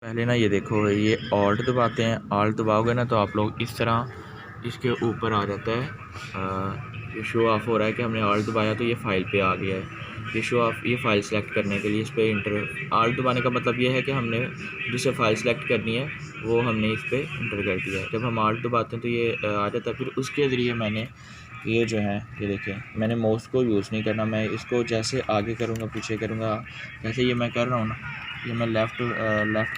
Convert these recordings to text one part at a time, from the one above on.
पहले ना ये देखो, ये ऑल्ट दबाते हैं। ऑल्ट दबाओगे ना तो आप लोग इस तरह इसके ऊपर आ जाता है, ये शो ऑफ हो रहा है कि हमने ऑल्ट दबाया तो ये फ़ाइल पे आ गया है। ये शो ऑफ, ये फ़ाइल सेलेक्ट करने के लिए इस पर इंटर, ऑल्ट दबाने का मतलब ये है कि हमने जिसे फ़ाइल सेलेक्ट करनी है वो हमने इस पर इंटर कर दिया है। जब हम ऑल्ट दबाते हैं तो ये आ जाता है। फिर उसके ज़रिए मैंने ये जो है, ये देखें, मैंने माउस को यूज़ नहीं करना। मैं इसको जैसे आगे करूँगा पीछे करूँगा, जैसे ये मैं कर रहा हूँ ना, ये मैं लेफ़्ट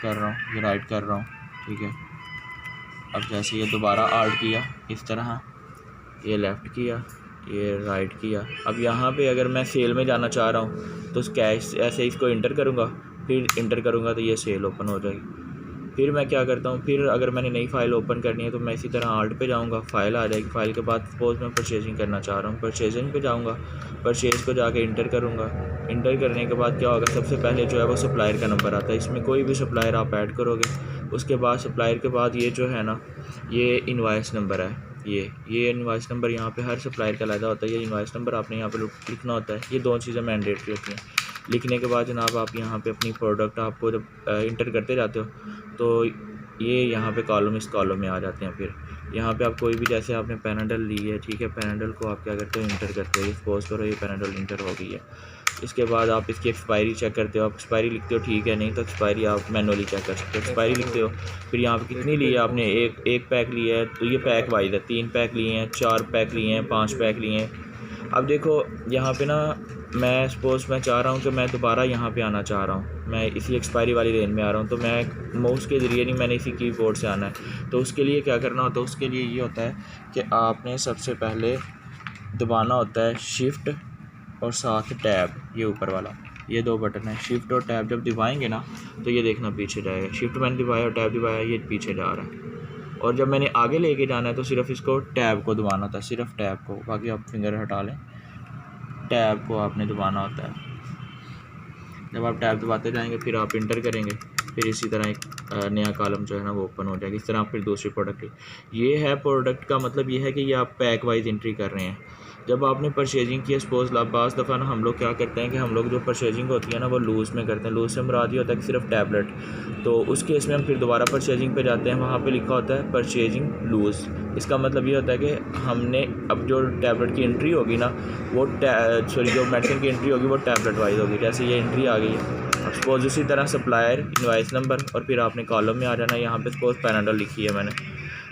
कर रहा हूँ, ये राइट कर रहा हूँ, ठीक है। अब जैसे ये दोबारा ऑल्ट किया इस तरह, ये लेफ़्ट किया, ये राइट किया। अब यहाँ पे अगर मैं सेल में जाना चाह रहा हूँ तो कैश ऐसे इसको इंटर करूँगा, फिर इंटर करूँगा तो ये सेल ओपन हो जाएगी। फिर मैं क्या करता हूँ, फिर अगर मैंने नई फ़ाइल ओपन करनी है तो मैं इसी तरह ऑल्ट पे जाऊँगा, फ़ाइल आ जाएगी। फ़ाइल के बाद सपोज़ मैं परचेजिंग करना चाह रहा हूँ, परचेजिंग पे जाऊँगा, परचेज़ को जाके इंटर करूँगा। इंटर करने के बाद क्या होगा, सबसे पहले जो है वो सप्लायर का नंबर आता है। इसमें कोई भी सप्लायर आप ऐड करोगे, उसके बाद सप्लायर के बाद ये जो है ना, ये इनवॉइस नंबर है। ये इनवॉइस नंबर यहाँ पे हर सप्लायर का अलग होता है। ये इनवॉइस नंबर आपने यहाँ पे लिखना होता है। ये दो चीज़ें मैंडेटरी होती हैं। लिखने के बाद जनाब आप यहाँ पे अपनी प्रोडक्ट आपको जब इंटर करते जाते हो तो ये यहाँ पे कॉलम इस कॉलम में आ जाते हैं। फिर यहाँ पे आप कोई भी, जैसे आपने पैनाडल ली है, ठीक है, पैनाडल को आप क्या करते हो, इंटर करते हो। सपोज करो ये पैनाडल इंटर हो गई है। इसके बाद आप इसकी एक्सपायरी चेक करते हो। आप एक्सपायरी लिखते हो, ठीक है, नहीं तो एक्सपायरी आप मैनुअली चेक कर सकते हो। एक्सपायरी लिखते हो, फिर यहाँ पे कितनी ली है आपने, एक पैक लिया है तो ये पैक वाइज है, 3 पैक लिए हैं, 4 पैक लिए हैं, 5 पैक लिए हैं। अब देखो यहाँ पे ना, मैं सपोज़ मैं चाह रहा हूँ कि मैं दोबारा यहाँ पे आना चाह रहा हूँ, मैं इसी एक्सपायरी वाली रेंज में आ रहा हूँ, तो मैं माउस के ज़रिए नहीं, मैंने इसी कीबोर्ड से आना है। तो उसके लिए क्या करना होता है, उसके लिए ये होता है कि आपने सबसे पहले दबाना होता है शिफ्ट और साथ टैब, ये ऊपर वाला, ये 2 बटन है, शिफ्ट और टैब। जब दबाएंगे ना तो ये देखना पीछे जाएगा। शिफ्ट मैंने दबाया और टैब दबाया, ये पीछे जा रहा है। और जब मैंने आगे लेके जाना है तो सिर्फ इसको टैब को दबाना था, सिर्फ टैब को, बाकी आप फिंगर हटा लें, टैब को आपने दबाना होता है। जब आप टैब दबाते जाएंगे फिर आप इंटर करेंगे, फिर इसी तरह एक नया कॉलम जो है ना वो ओपन हो जाएगा। इस तरह आप फिर दूसरी प्रोडक्ट, ये है प्रोडक्ट का मतलब ये है कि ये आप पैक वाइज एंट्री कर रहे हैं। जब आपने परचेजिंग की, सपोज बाज़ दफ़ा ना हम लोग क्या करते हैं कि हम लोग जो परचेजिंग होती है ना वो लूज़ में करते हैं। लूज़ से मुराद ये होता है कि सिर्फ टैबलेट, तो उस केस में हम फिर दोबारा परचेजिंग पे जाते हैं, वहाँ पे लिखा होता है परचेजिंग लूज़। इसका मतलब ये होता है कि हमने अब जो टैबलेट की एंट्री होगी ना वो जो मेडिसिन की एंट्री होगी वो टैबलेट वाइज होगी। जैसे ये एंट्री आ गई है, अब सपोज उसी तरह सप्लायर, इनवॉइस नंबर, और फिर आपने कॉलम में आ जाना है। यहाँ पे सपोज पैनाडल लिखी है मैंने,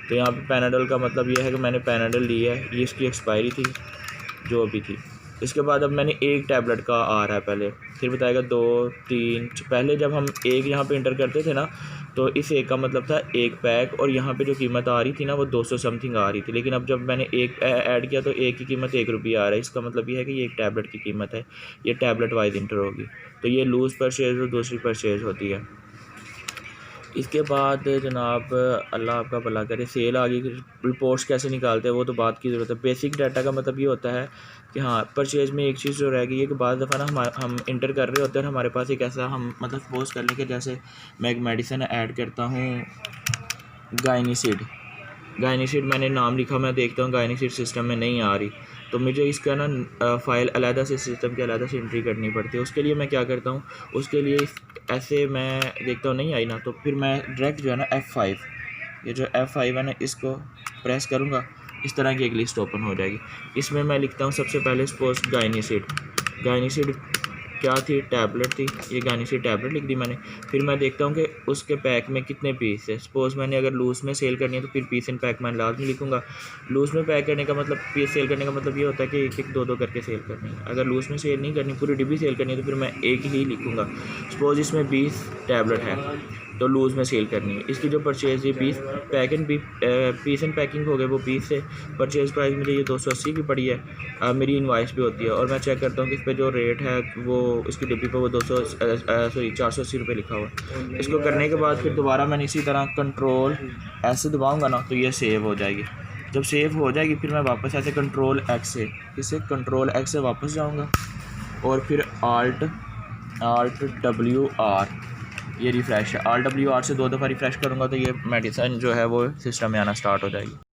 तो यहाँ पे पैनाडल का मतलब ये है कि मैंने पैनाडल ली है, ये इसकी एक्सपायरी थी जो अभी थी। इसके बाद अब मैंने एक टैबलेट का आ रहा है पहले, फिर बताएगा 2 3। पहले जब हम एक यहाँ पे इंटर करते थे ना तो इस एक का मतलब था एक पैक, और यहाँ पे जो कीमत आ रही थी ना वो 200 समथिंग आ रही थी। लेकिन अब जब मैंने एक ऐड किया तो एक की कीमत 1 रुपया आ रहा है। इसका मतलब ये है कि ये एक टैबलेट की कीमत है, ये टैबलेट वाइज इंटर होगी। तो ये लूज़ परचेज और दूसरी परचेज होती है। इसके बाद जनाब अल्लाह आपका भला करे, सेल आ गई। रिपोर्ट्स कैसे निकालते हैं वो तो बात की ज़रूरत है। बेसिक डाटा का मतलब ये होता है कि हाँ, परचेज में एक चीज़ जो रह गई है कि बाज़ दफ़ा ना हम इंटर कर रहे होते हैं और हमारे पास एक ऐसा, हम मतलब सपोज कर लें कि जैसे मैं एक मेडिसिन ऐड करता हूँ, गायनीसिड मैंने नाम लिखा, मैं देखता हूँ गायनीसिड सिस्टम में नहीं आ रही, तो मुझे इसका ना फ़ाइल अलहदा से, सिस्टम के अलहदा से एंट्री करनी पड़ती है। उसके लिए मैं क्या करता हूँ, उसके लिए ऐसे मैं देखता हूँ नहीं आई ना, तो फिर मैं डायरेक्ट जो है ना F5, ये जो F5 है ना इसको प्रेस करूँगा, इस तरह की एक लिस्ट ओपन हो जाएगी। इसमें मैं लिखता हूँ सबसे पहले सपोज गायनीसिड क्या थी, टैबलेट थी, ये गायनीसिड टैबलेट लिख दी मैंने। फिर मैं देखता हूँ कि उसके पैक में कितने पीस है। सपोज़ मैंने अगर लूज़ में सेल करनी है तो फिर पीस इन पैक मैं लाजमी लिखूँगा। लूज़ में पैक करने का मतलब, पीस सेल करने का मतलब ये होता है कि 1-1 2-2 करके सेल करनी है। अगर लूज़ में सेल नहीं करनी, पूरी डिब्बी सेल करनी है तो फिर मैं एक ही लिखूँगा। सपोज़ इसमें 20 टैबलेट है तो लूज़ में सेल करनी है। इसकी जो परचेज़ ये 20 पीस एंड पैकिंग हो गए वो 20 से, परचेज़ प्राइस मुझे ये 280 की पड़ी है। मेरी इनवॉइस भी होती है और मैं चेक करता हूँ कि इस पर जो रेट है वो इसकी डिब्बी पर वो 480 रुपये लिखा हुआ है। इसको करने के बाद फिर दोबारा मैंने इसी तरह कंट्रोल ऐसे दबाऊँगा ना तो ये सेव हो जाएगी। जब सेव हो जाएगी फिर मैं वापस ऐसे कंट्रोल एक्स से वापस जाऊँगा और फिर आल्ट WR, ये रिफ़्रेश है। Alt WR से 2 दफ़ा रिफ़्रेश करूँगा तो ये मेडिसिन जो है वो सिस्टम में आना स्टार्ट हो जाएगी।